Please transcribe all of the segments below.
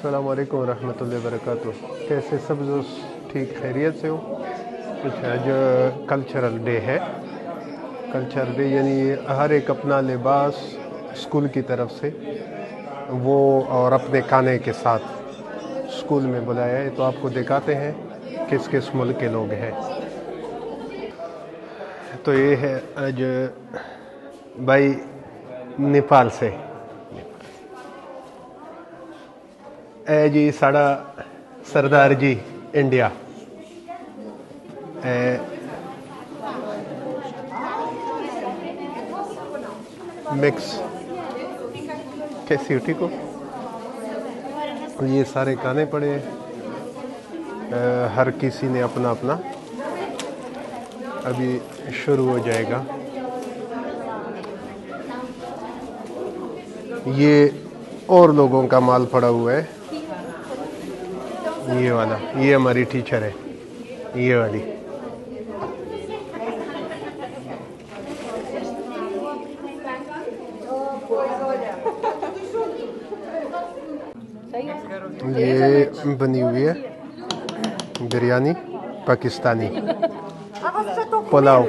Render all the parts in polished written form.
अस्सलाम वालेकुम रहमतुल्लाहि व बरकातुहू। कैसे सब दोस्त ठीक खैरियत से हो? कुछ आज कल्चरल डे है। कल्चरल डे यानी हर एक अपना लिबास स्कूल की तरफ से वो और अपने खाने के साथ स्कूल में बुलाया है। तो आपको दिखाते हैं किस किस मुल्क के लोग हैं। तो ये है आज भाई नेपाल से। ए जी साड़ा सरदार जी इंडिया। मिक्स कैसी हो? ठीक हो? ये सारे खाने पड़े हैं। हर किसी ने अपना अपना अभी शुरू हो जाएगा। ये और लोगों का माल पड़ा हुआ है। ये वाला, ये हमारी टीचर है, ये वाली। ये बनी हुई है बिरयानी पाकिस्तानी, पुलाव,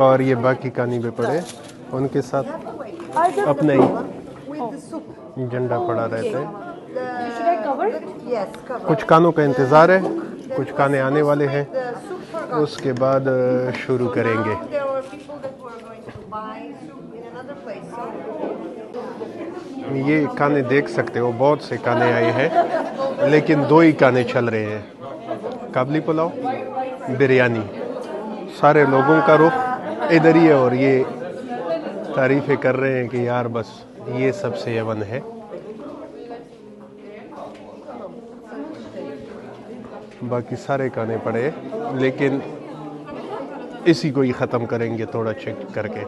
और ये बाकी खाने पे पड़े। उनके साथ अपना ही झंडा पड़ा रहता है। कुछ खानों का इंतज़ार है, कुछ खाने आने वाले हैं, उसके बाद शुरू करेंगे। ये खाने देख सकते हो, बहुत से खाने आए हैं, लेकिन दो ही खाने चल रहे हैं, काबली पुलाव, बिरयानी। सारे लोगों का रुख इधर ही है और ये तारीफ़ें कर रहे हैं कि यार बस ये सबसे यवन है। बाकी सारे खाने पड़े, लेकिन इसी को ही ख़त्म करेंगे थोड़ा चेक करके।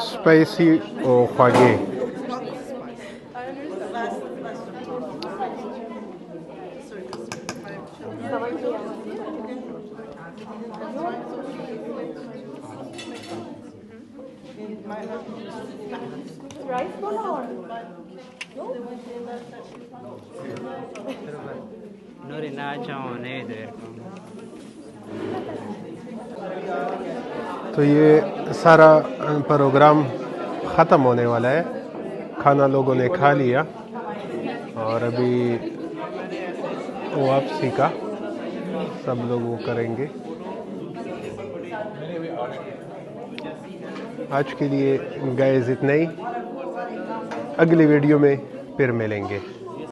स्पाइसी और खागे। तो ये सारा प्रोग्राम ख़त्म होने वाला है। खाना लोगों ने खा लिया और अभी वापसी का सब लोग वो करेंगे। आज के लिए गाइस इतना ही। अगली वीडियो में फिर मिलेंगे।